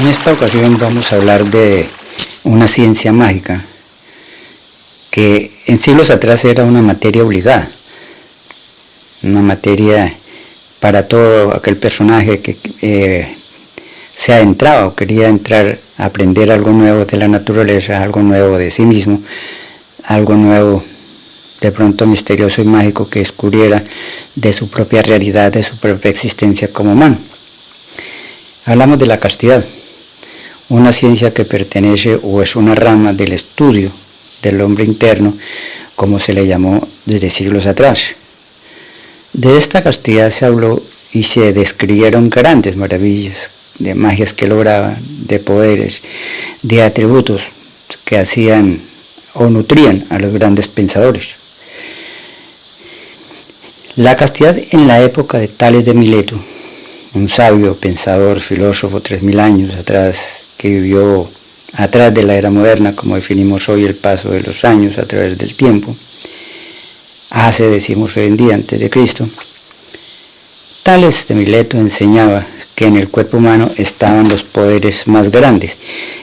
En esta ocasión vamos a hablar de una ciencia mágica que en siglos atrás era una materia obligada, una materia para todo aquel personaje que se adentraba o quería entrar a aprender algo nuevo de la naturaleza, algo nuevo de sí mismo, algo nuevo de pronto misterioso y mágico que descubriera de su propia realidad, de su propia existencia como humano. Hablamos de la castidad, una ciencia que pertenece o es una rama del estudio del hombre interno, como se le llamó desde siglos atrás. De esta castidad se habló y se describieron grandes maravillas, de magias que lograban, de poderes, de atributos que hacían o nutrían a los grandes pensadores. La castidad en la época de Tales de Mileto, un sabio, pensador, filósofo 3000 años atrás, que vivió atrás de la era moderna, como definimos hoy el paso de los años a través del tiempo, decimos hoy en día, antes de Cristo. Tales de Mileto enseñaba que en el cuerpo humano estaban los poderes más grandes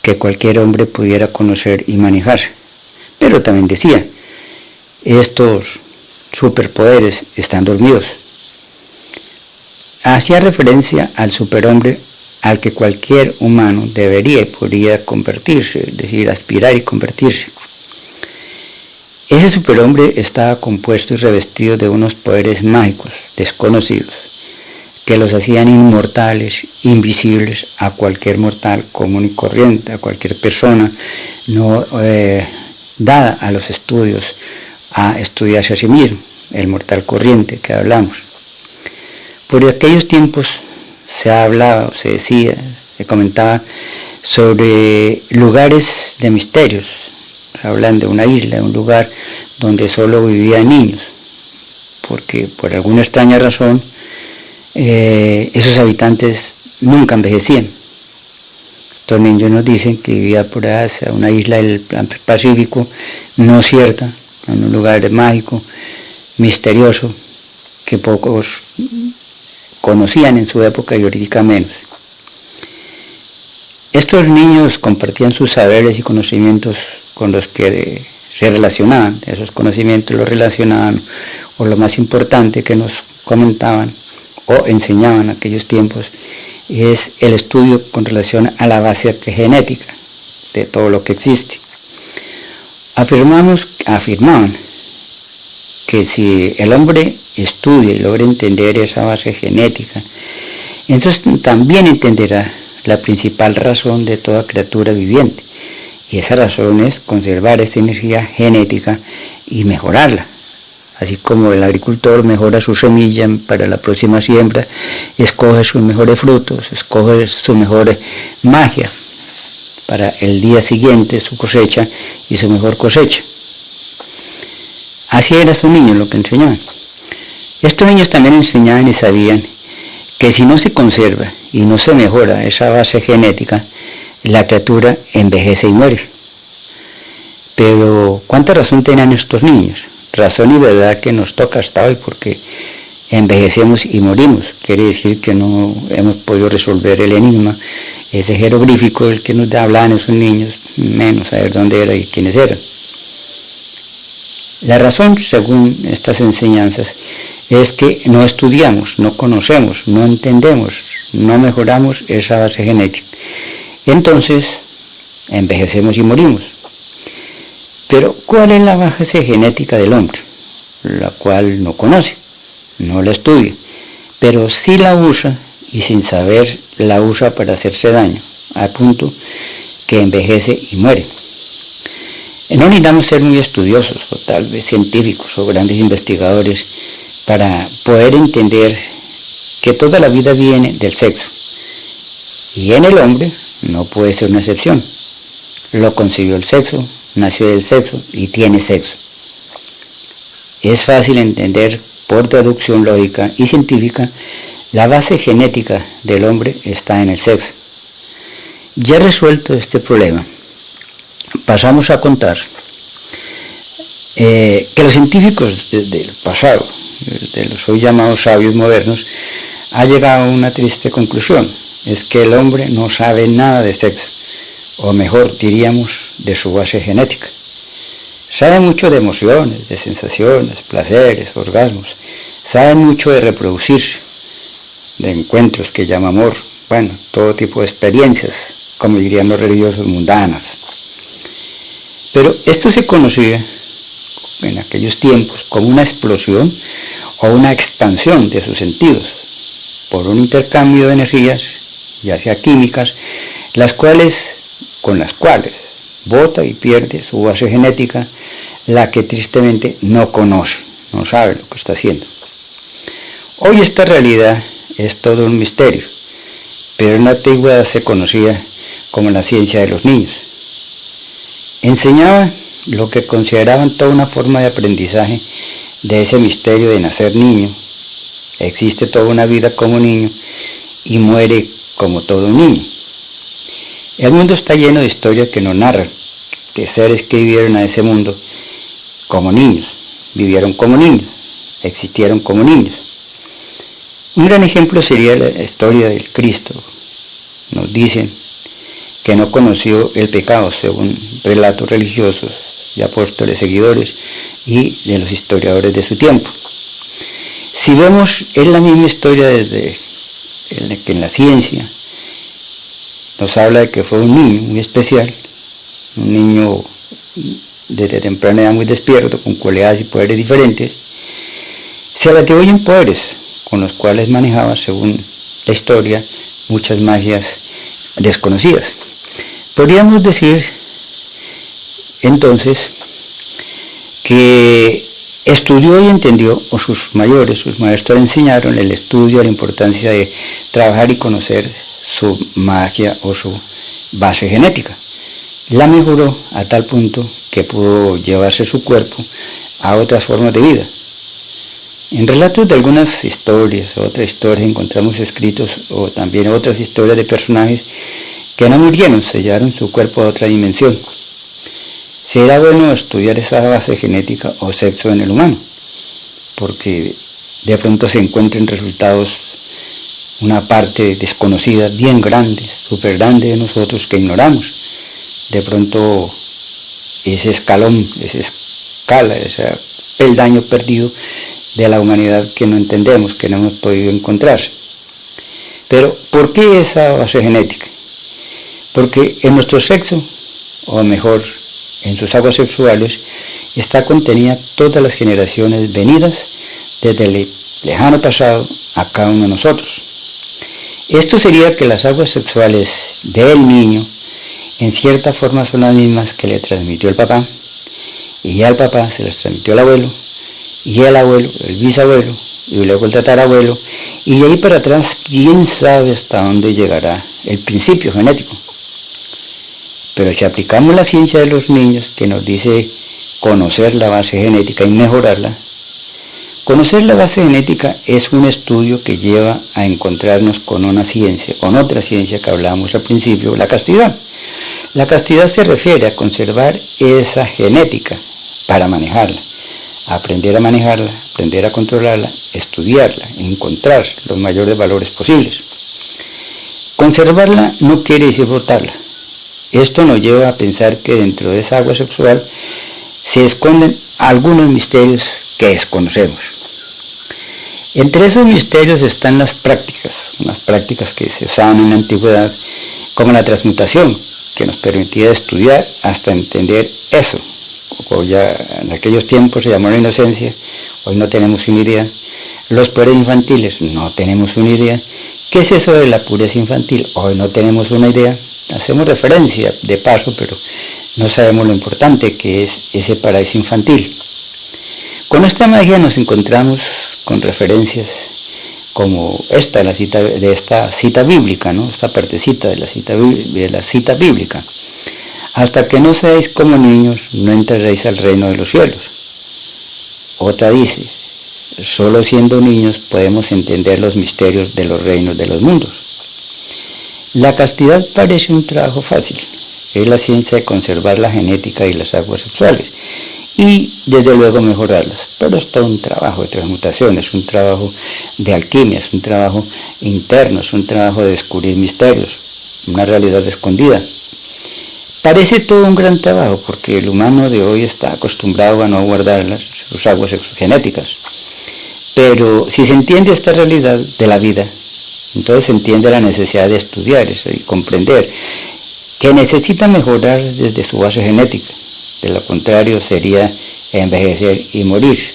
que cualquier hombre pudiera conocer y manejar. Pero también decía, estos superpoderes están dormidos. Hacía referencia al superhombre al que cualquier humano debería y podría convertirse, es decir, aspirar y convertirse. Ese superhombre estaba compuesto y revestido de unos poderes mágicos, desconocidos, que los hacían inmortales, invisibles a cualquier mortal común y corriente, a cualquier persona no dada a los estudios, a estudiarse a sí mismo, el mortal corriente que hablamos. Por aquellos tiempos se hablaba, se decía, se comentaba sobre lugares de misterios. Hablan de una isla, de un lugar donde solo vivían niños, porque por alguna extraña razón esos habitantes nunca envejecían. Estos niños nos dicen que vivía por allá, una isla del Pacífico, no cierta, en un lugar mágico, misterioso, que pocos conocían en su época y ahorita menos. Estos niños compartían sus saberes y conocimientos con los que se relacionaban, esos conocimientos los relacionaban, o lo más importante que nos comentaban o enseñaban en aquellos tiempos, es el estudio con relación a la base genética de todo lo que existe. Afirmaban que si el hombre estudia y logra entender esa base genética, entonces también entenderá la principal razón de toda criatura viviente, y esa razón es conservar esta energía genética y mejorarla. Así como el agricultor mejora su semilla para la próxima siembra, escoge sus mejores frutos, escoge su mejor magia para el día siguiente, su cosecha y su mejor cosecha. Así era estos niños lo que enseñaban. Estos niños también enseñaban y sabían que si no se conserva y no se mejora esa base genética, la criatura envejece y muere. Pero ¿cuánta razón tenían estos niños? Razón y verdad que nos toca hasta hoy, porque envejecemos y morimos. Quiere decir que no hemos podido resolver el enigma, ese jeroglífico del que nos hablaban esos niños, menos saber dónde era y quiénes eran. La razón, según estas enseñanzas, es que no estudiamos, no conocemos, no entendemos, no mejoramos esa base genética. Entonces, envejecemos y morimos. Pero, ¿cuál es la base genética del hombre? La cual no conoce, no la estudia, pero sí la usa y sin saber la usa para hacerse daño, al punto que envejece y muere. No necesitamos ser muy estudiosos, o tal vez científicos o grandes investigadores, para poder entender que toda la vida viene del sexo. Y en el hombre no puede ser una excepción. Lo concibió el sexo, nació del sexo y tiene sexo. Es fácil entender por deducción lógica y científica, la base genética del hombre está en el sexo. Ya resuelto este problema, pasamos a contar que los científicos desde el pasado, de los hoy llamados sabios modernos, ha llegado a una triste conclusión. es que el hombre no sabe nada de sexo, o mejor diríamos, de su base genética. Sabe mucho de emociones, de sensaciones, placeres, orgasmos. Sabe mucho de reproducirse, de encuentros que llama amor. Bueno, todo tipo de experiencias, como dirían los religiosos, mundanas. Pero esto se conocía en aquellos tiempos como una explosión o una expansión de sus sentidos, por un intercambio de energías, ya sea químicas, con las cuales bota y pierde su base genética, la que tristemente no conoce, no sabe lo que está haciendo. Hoy esta realidad es todo un misterio, pero en la antigüedad se conocía como la ciencia de los niños. Enseñaba lo que consideraban toda una forma de aprendizaje de ese misterio de nacer niño. Existe toda una vida como niño y muere como todo un niño. El mundo está lleno de historias que nos narran que seres que vivieron a ese mundo como niños, vivieron como niños, existieron como niños. Un gran ejemplo sería la historia del Cristo. Nos dicen que no conoció el pecado, según relatos religiosos de apóstoles seguidores y de los historiadores de su tiempo. Si vemos, es la misma historia desde que en la ciencia nos habla de que fue un niño muy especial, un niño desde temprana edad muy despierto, con cualidades y poderes diferentes. Se le atribuyen poderes con los cuales manejaba, según la historia, muchas magias desconocidas. Podríamos decir entonces que estudió y entendió, o sus maestros le enseñaron el estudio, la importancia de trabajar y conocer su magia o su base genética. La mejoró a tal punto que pudo llevarse su cuerpo a otras formas de vida. En relatos de algunas historias, otras historias encontramos escritos, o también otras historias de personajes que no murieron, sellaron su cuerpo a otra dimensión. Será bueno estudiar esa base genética o sexo en el humano, porque de pronto se encuentran resultados, una parte desconocida, bien grande, súper grande de nosotros que ignoramos. De pronto ese escalón, esa escala, ese peldaño perdido de la humanidad que no entendemos, que no hemos podido encontrar. Pero, ¿por qué esa base genética? Porque en nuestro sexo, o mejor, en sus aguas sexuales, está contenida todas las generaciones venidas desde el lejano pasado a cada uno de nosotros. Esto sería que las aguas sexuales del niño en cierta forma son las mismas que le transmitió el papá, y al papá se las transmitió el abuelo, y el abuelo, el bisabuelo, y luego el tatarabuelo, y de ahí para atrás, quién sabe hasta dónde llegará el principio genético. Pero si aplicamos la ciencia de los niños, que nos dice conocer la base genética y mejorarla, conocer la base genética es un estudio que lleva a encontrarnos con una ciencia, con otra ciencia que hablábamos al principio, la castidad. La castidad se refiere a conservar esa genética para manejarla, aprender a manejarla, aprender a controlarla, estudiarla, encontrar los mayores valores posibles. Conservarla no quiere decir botarla. Esto nos lleva a pensar que dentro de esa agua sexual se esconden algunos misterios que desconocemos. Entre esos misterios están las prácticas, unas prácticas que se usaban en la antigüedad, como la transmutación, que nos permitía estudiar hasta entender eso. O ya en aquellos tiempos se llamó la inocencia, hoy no tenemos una idea. Los poderes infantiles, no tenemos una idea. ¿Qué es eso de la pureza infantil? Hoy no tenemos una idea. Hacemos referencia de paso, pero no sabemos lo importante que es ese paraíso infantil. Con esta magia nos encontramos con referencias como esta, de esta cita bíblica, ¿no? Esta partecita de la cita bíblica. Hasta que no seáis como niños, no entraréis al reino de los cielos. Otra dice, solo siendo niños podemos entender los misterios de los reinos de los mundos. La castidad parece un trabajo fácil, es la ciencia de conservar la genética y las aguas sexuales. y desde luego mejorarlas. Pero es todo un trabajo de transmutación, es un trabajo de alquimia, es un trabajo interno, es un trabajo de descubrir misterios, una realidad escondida. Parece todo un gran trabajo porque el humano de hoy está acostumbrado a no guardar sus aguas exogenéticas. Pero si se entiende esta realidad de la vida, entonces se entiende la necesidad de estudiar eso y comprender que necesita mejorar desde su base genética. De lo contrario sería envejecer y morir.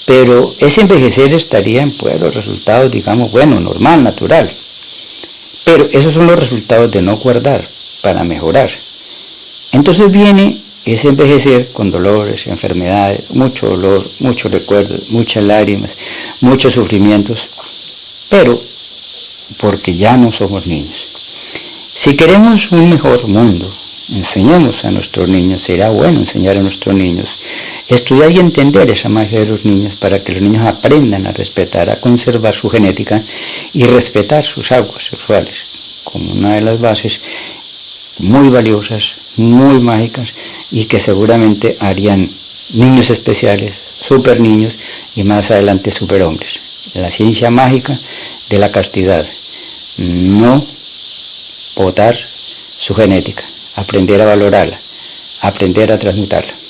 Pero ese envejecer estaría en los resultados, digamos, bueno, normal, natural. Pero esos son los resultados de no guardar para mejorar. Entonces viene ese envejecer con dolores, enfermedades, mucho dolor, muchos recuerdos, muchas lágrimas, muchos sufrimientos, pero porque ya no somos niños. Si queremos un mejor mundo, enseñemos a nuestros niños, será bueno enseñar a nuestros niños, estudiar y entender esa magia de los niños para que los niños aprendan a respetar, a conservar su genética y respetar sus aguas sexuales, como una de las bases muy valiosas, muy mágicas y que seguramente harían niños especiales, super niños y más adelante superhombres. La ciencia mágica de la castidad, no botar su genética, aprender a valorarla, aprender a transmutarla.